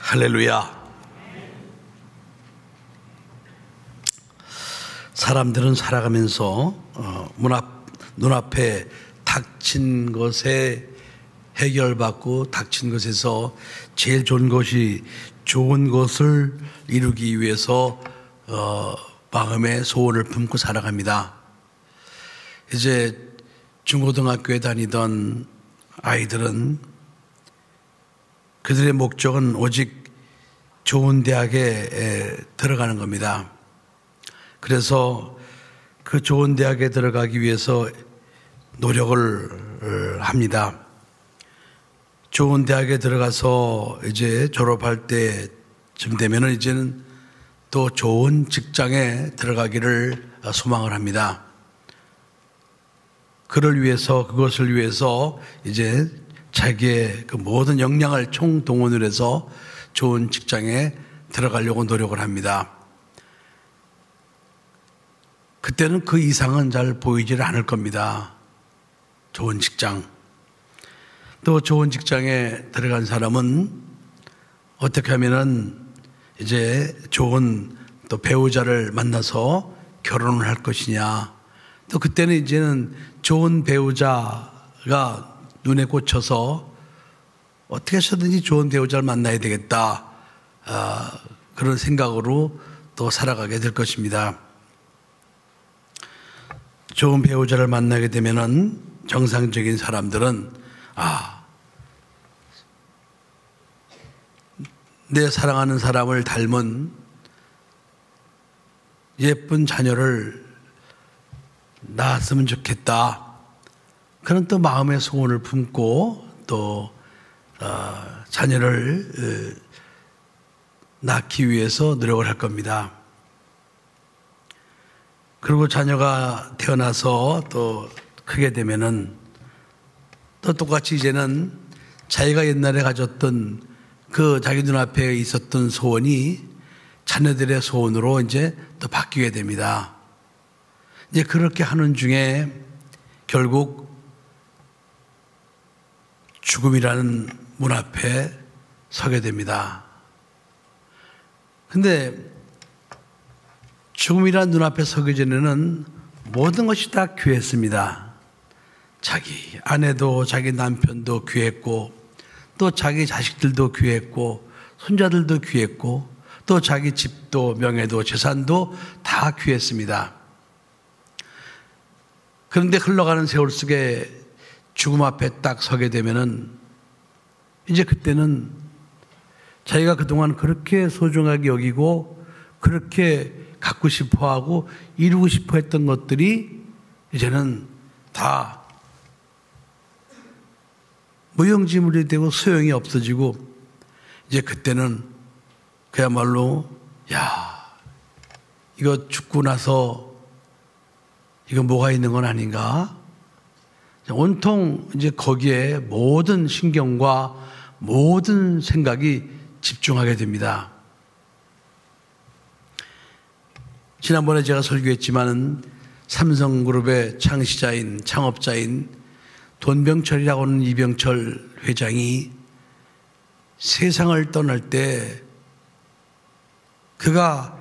할렐루야. 사람들은 살아가면서 눈앞에 닥친 것에 해결받고 닥친 것에서 제일 좋은 것이 좋은 것을 이루기 위해서 마음의 소원을 품고 살아갑니다. 이제 중고등학교에 다니던 아이들은 그들의 목적은 오직 좋은 대학에 들어가는 겁니다. 그래서 그 좋은 대학에 들어가기 위해서 노력을 합니다. 좋은 대학에 들어가서 이제 졸업할 때쯤 되면은 이제는 또 좋은 직장에 들어가기를 소망을 합니다. 그것을 위해서 이제 자기의 그 모든 역량을 총동원을 해서 좋은 직장에 들어가려고 노력을 합니다. 그때는 그 이상은 잘 보이질 않을 겁니다. 좋은 직장. 또 좋은 직장에 들어간 사람은 어떻게 하면은 이제 좋은 또 배우자를 만나서 결혼을 할 것이냐. 또 그때는 이제는 좋은 배우자가 눈에 꽂혀서 어떻게 해서든지 좋은 배우자를 만나야 되겠다. 그런 생각으로 또 살아가게 될 것입니다. 좋은 배우자를 만나게 되면은 정상적인 사람들은 내 사랑하는 사람을 닮은 예쁜 자녀를 낳았으면 좋겠다. 그런 또 마음의 소원을 품고 또 자녀를 낳기 위해서 노력을 할 겁니다. 그리고 자녀가 태어나서 또 크게 되면은 또 똑같이 이제는 자기가 옛날에 가졌던 그 자기 눈앞에 있었던 소원이 자녀들의 소원으로 이제 또 바뀌게 됩니다. 이제 그렇게 하는 중에 결국 죽음이라는 문 앞에 서게 됩니다. 근데 죽음이라는 눈앞에 서기 전에는 모든 것이 다 귀했습니다. 자기 아내도 자기 남편도 귀했고 또 자기 자식들도 귀했고 손자들도 귀했고 또 자기 집도 명예도 재산도 다 귀했습니다. 그런데 흘러가는 세월 속에 죽음 앞에 딱 서게 되면은 이제 그때는 자기가 그동안 그렇게 소중하게 여기고 그렇게 갖고 싶어 하고 이루고 싶어 했던 것들이 이제는 다 무용지물이 되고 소용이 없어지고 이제 그때는 그야말로 이거 죽고 나서 이거 뭐가 있는 건 아닌가? 온통 이제 거기에 모든 신경과 모든 생각이 집중하게 됩니다. 지난번에 제가 설교했지만은 삼성그룹의 창시자인 창업자인 돈병철이라고 하는 이병철 회장이 세상을 떠날 때 그가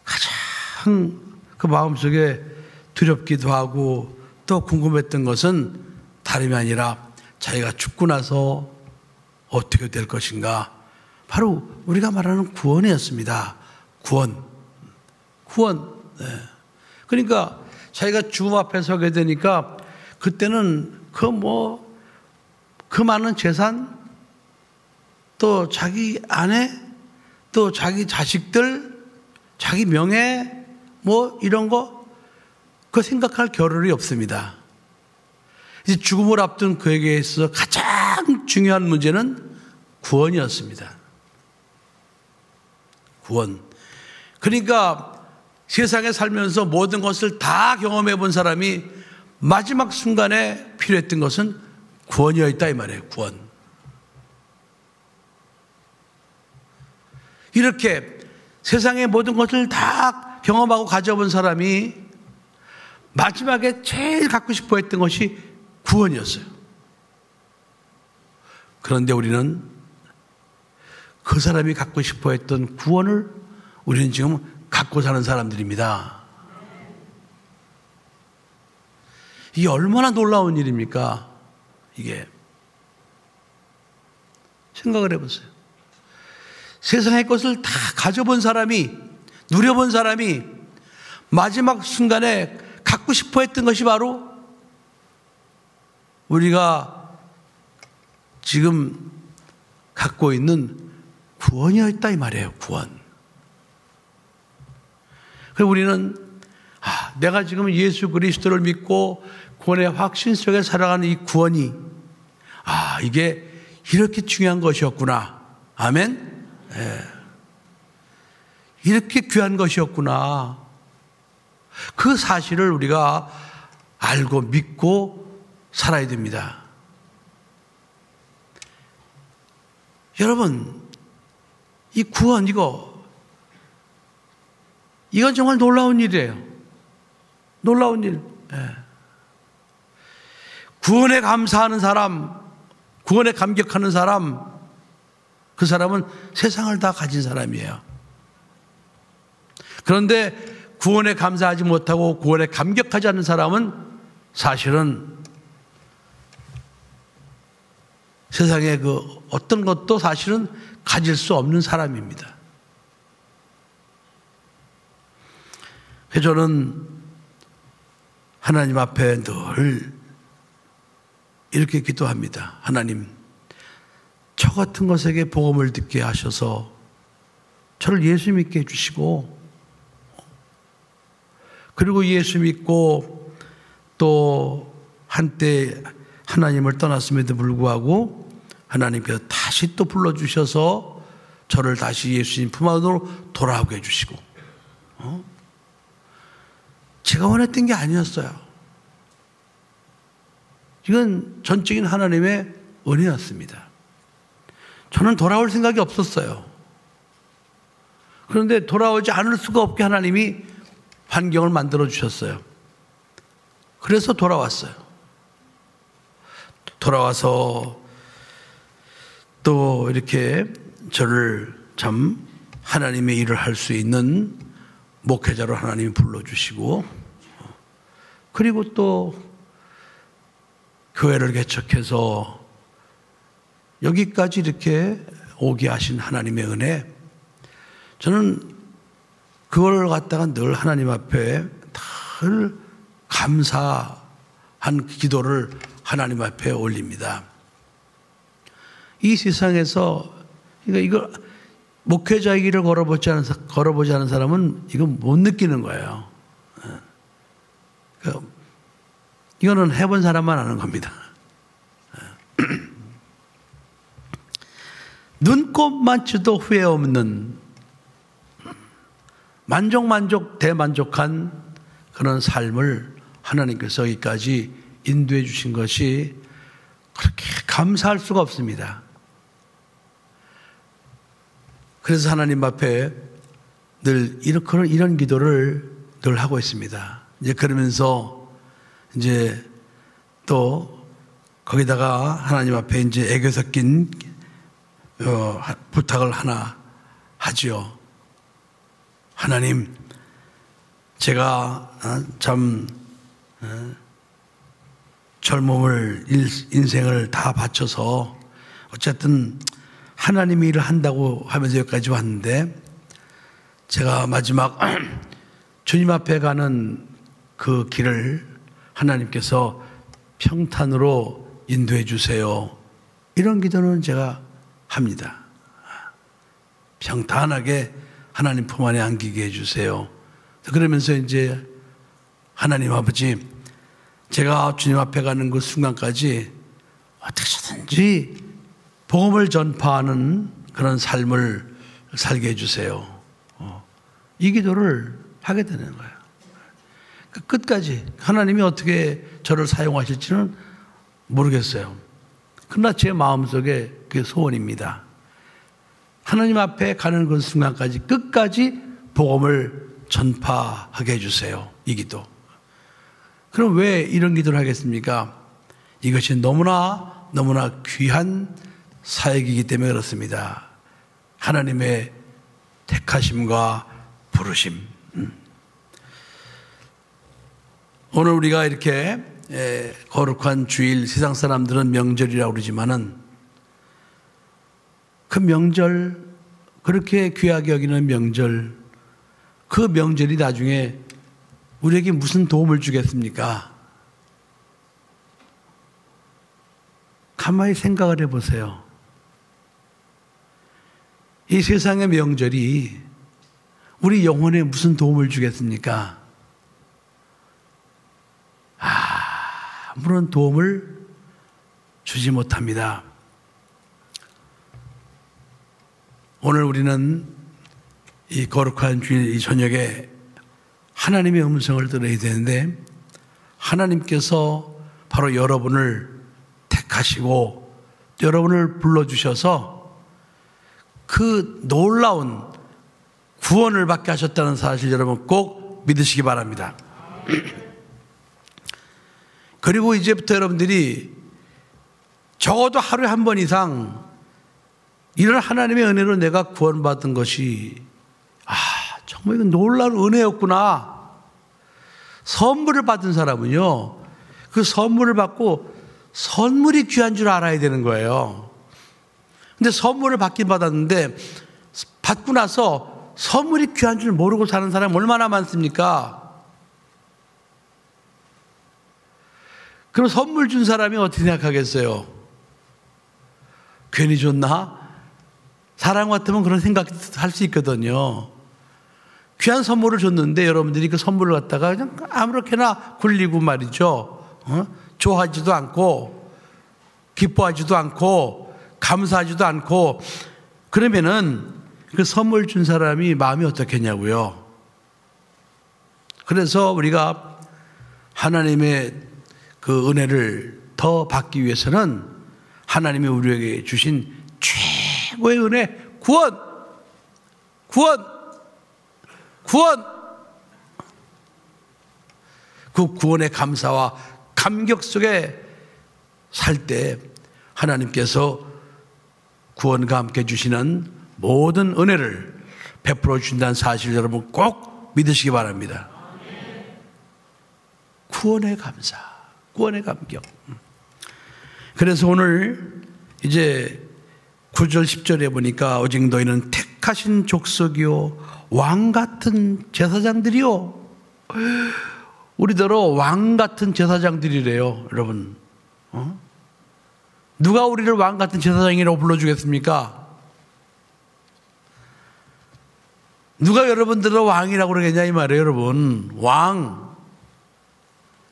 가장 그 마음속에 두렵기도 하고 또 궁금했던 것은 다름이 아니라 자기가 죽고 나서 어떻게 될 것인가. 바로 우리가 말하는 구원이었습니다. 구원. 네. 그러니까 자기가 죽음 앞에 서게 되니까 그때는 그 많은 재산 또 자기 아내 또 자기 자식들 자기 명예 이런 거 그거 생각할 겨를이 없습니다. 이제 죽음을 앞둔 그에게 있어서 가장 중요한 문제는 구원이었습니다. 구원. 그러니까 세상에 살면서 모든 것을 다 경험해 본 사람이 마지막 순간에 필요했던 것은 구원이었다 이 말이에요. 구원. 이렇게 세상의 모든 것을 다 경험하고 가져본 사람이 마지막에 제일 갖고 싶어 했던 것이 구원이었어요. 그런데 우리는 그 사람이 갖고 싶어 했던 구원을 우리는 지금 갖고 사는 사람들입니다. 이게 얼마나 놀라운 일입니까? 이게. 생각을 해보세요. 세상의 것을 다 가져본 사람이, 누려본 사람이 마지막 순간에 갖고 싶어 했던 것이 바로 우리가 지금 갖고 있는 구원이었다 이 말이에요. 구원. 그래서 우리는 내가 지금 예수 그리스도를 믿고 구원의 확신 속에 살아가는 이 구원이 이게 이렇게 중요한 것이었구나. 아멘. 네. 이렇게 귀한 것이었구나. 그 사실을 우리가 알고 믿고 살아야 됩니다. 여러분, 이 구원 이건 정말 놀라운 일이에요. 놀라운 일. 네. 구원에 감사하는 사람, 구원에 감격하는 사람, 그 사람은 세상을 다 가진 사람이에요. 그런데 구원에 감사하지 못하고 구원에 감격하지 않는 사람은 사실은 세상에 그 어떤 것도 사실은 가질 수 없는 사람입니다. 그래서 저는 하나님 앞에 늘 이렇게 기도합니다. 하나님, 저 같은 것에게 복음을 듣게 하셔서 저를 예수 믿게 해주시고, 그리고 예수 믿고 또 한때 하나님을 떠났음에도 불구하고 하나님께서 다시 또 불러주셔서 저를 다시 예수님 품 안으로 돌아오게 해주시고, 제가 원했던 게 아니었어요. 이건 전적인 하나님의 은혜였습니다. 저는 돌아올 생각이 없었어요. 그런데 돌아오지 않을 수가 없게 하나님이 환경을 만들어 주셨어요. 그래서 돌아왔어요. 돌아와서 또 이렇게 저를 참 하나님의 일을 할 수 있는 목회자로 하나님이 불러주시고, 그리고 또 교회를 개척해서 여기까지 이렇게 오게 하신 하나님의 은혜, 저는 그걸 갖다가 늘 하나님 앞에 늘 감사한 기도를 하나님 앞에 올립니다. 이 세상에서 이거 목회자의 길을 걸어보지 않은 사람은 이건 못 느끼는 거예요. 이거는 해본 사람만 아는 겁니다. 눈꼽만치도 후회 없는 대만족한 그런 삶을 하나님께서 여기까지 인도해 주신 것이 그렇게 감사할 수가 없습니다. 그래서 하나님 앞에 늘 이런 기도를 늘 하고 있습니다. 이제 그러면서 이제 또 거기다가 하나님 앞에 이제 애교 섞인 부탁을 하나 하지요. 하나님, 제가 참 젊음을 인생을 다 바쳐서 어쨌든 하나님의 일을 한다고 하면서 여기까지 왔는데, 제가 마지막 주님 앞에 가는 그 길을 하나님께서 평탄으로 인도해 주세요. 이런 기도는 제가 합니다. 평탄하게 하나님 품 안에 안기게 해주세요. 그러면서 이제 하나님 아버지, 제가 주님 앞에 가는 그 순간까지 어떻게든지 복음을 전파하는 그런 삶을 살게 해주세요. 이 기도를 하게 되는 거예요. 끝까지 하나님이 어떻게 저를 사용하실지는 모르겠어요. 그러나 제 마음속에 그게 소원입니다. 하나님 앞에 가는 그 순간까지 끝까지 복음을 전파하게 해주세요. 이 기도. 그럼 왜 이런 기도를 하겠습니까? 이것이 너무나 귀한 사역이기 때문에 그렇습니다. 하나님의 택하심과 부르심. 오늘 우리가 이렇게 거룩한 주일, 세상 사람들은 명절이라고 그러지만은 그 명절, 그렇게 귀하게 여기는 명절, 그 명절이 나중에 우리에게 무슨 도움을 주겠습니까? 가만히 생각을 해보세요. 이 세상의 명절이 우리 영혼에 무슨 도움을 주겠습니까? 아무런 도움을 주지 못합니다. 오늘 우리는 이 거룩한 주일 이 저녁에 하나님의 음성을 들어야 되는데, 하나님께서 바로 여러분을 택하시고 여러분을 불러주셔서 그 놀라운 구원을 받게 하셨다는 사실 여러분 꼭 믿으시기 바랍니다. 그리고 이제부터 여러분들이 적어도 하루에 한 번 이상 이런 하나님의 은혜로 내가 구원받은 것이 정말 이건 놀라운 은혜였구나. 선물을 받은 사람은요, 그 선물을 받고 선물이 귀한 줄 알아야 되는 거예요. 근데 선물을 받긴 받았는데 받고 나서 선물이 귀한 줄 모르고 사는 사람이 얼마나 많습니까? 그럼 선물 준 사람이 어떻게 생각하겠어요? 괜히 줬나? 사람 같으면 그런 생각할 수 있거든요. 귀한 선물을 줬는데 여러분들이 그 선물을 갖다가 그냥 아무렇게나 굴리고 말이죠. 좋아하지도 않고 기뻐하지도 않고 감사하지도 않고, 그러면은 그 선물 준 사람이 마음이 어떻겠냐고요. 그래서 우리가 하나님의 그 은혜를 더 받기 위해서는 하나님이 우리에게 주신 최고의 은혜, 구원. 그 구원의 감사와 감격 속에 살 때 하나님께서 구원과 함께 주시는 모든 은혜를 베풀어 주신다는 사실 여러분 꼭 믿으시기 바랍니다. 구원의 감사, 구원의 감격. 그래서 오늘 이제 9절 10절에 보니까 오직 너희는 택하신 족속이요 왕 같은 제사장들이요. 우리더러 왕 같은 제사장들이래요, 여러분. 누가 우리를 왕 같은 제사장이라고 불러주겠습니까? 누가 여러분들을 왕이라고 그러겠냐 이 말이에요, 여러분. 왕.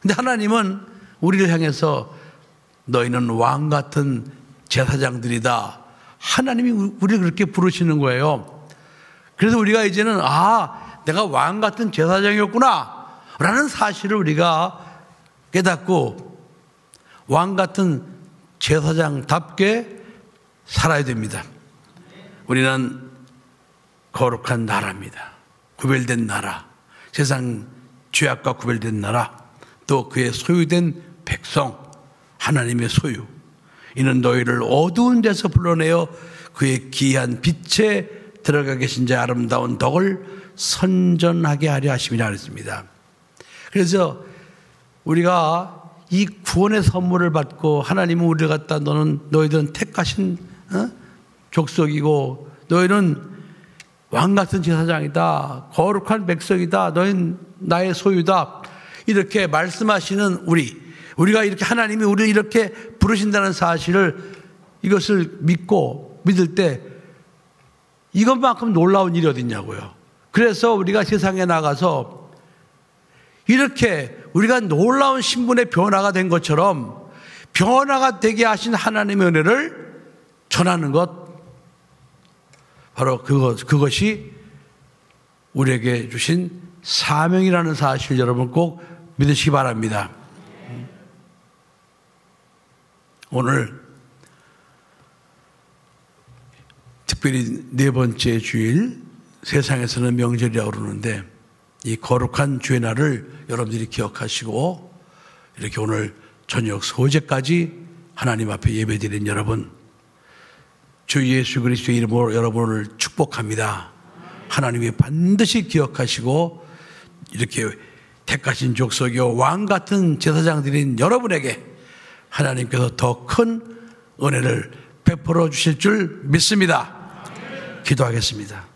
근데 하나님은 우리를 향해서 너희는 왕 같은 제사장들이다. 하나님이 우리를 그렇게 부르시는 거예요. 그래서 우리가 이제는 내가 왕 같은 제사장이었구나 라는 사실을 우리가 깨닫고 왕 같은 제사장답게 살아야 됩니다. 우리는 거룩한 나라입니다. 구별된 나라, 세상 죄악과 구별된 나라, 또 그의 소유된 백성, 하나님의 소유. 이는 너희를 어두운 데서 불러내어 그의 귀한 빛에 들어가 계신 자의 아름다운 덕을 선전하게 하려 하심이라 그랬습니다. 그래서 우리가 이 구원의 선물을 받고 하나님은 우리를 갖다 너희들은 택하신 족속이고 너희는 왕같은 제사장이다, 거룩한 백성이다, 너희는 나의 소유다, 이렇게 말씀하시는 우리가 이렇게 하나님이 우리를 이렇게 부르신다는 사실을, 이것을 믿고 믿을 때 이것만큼 놀라운 일이 어디 있냐고요. 그래서 우리가 세상에 나가서 이렇게 우리가 놀라운 신분의 변화가 된 것처럼 변화가 되게 하신 하나님의 은혜를 전하는 것, 바로 그것이 우리에게 주신 사명이라는 사실 여러분 꼭 믿으시기 바랍니다. 오늘 특별히 네 번째 주일, 세상에서는 명절이라고 그러는데 이 거룩한 주의 날을 여러분들이 기억하시고 이렇게 오늘 저녁 소제까지 하나님 앞에 예배드린 여러분, 주 예수 그리스도의 이름으로 여러분을 축복합니다. 하나님이 반드시 기억하시고 이렇게 택하신 족속이요 왕 같은 제사장들인 여러분에게 하나님께서 더 큰 은혜를 베풀어 주실 줄 믿습니다. 기도하겠습니다.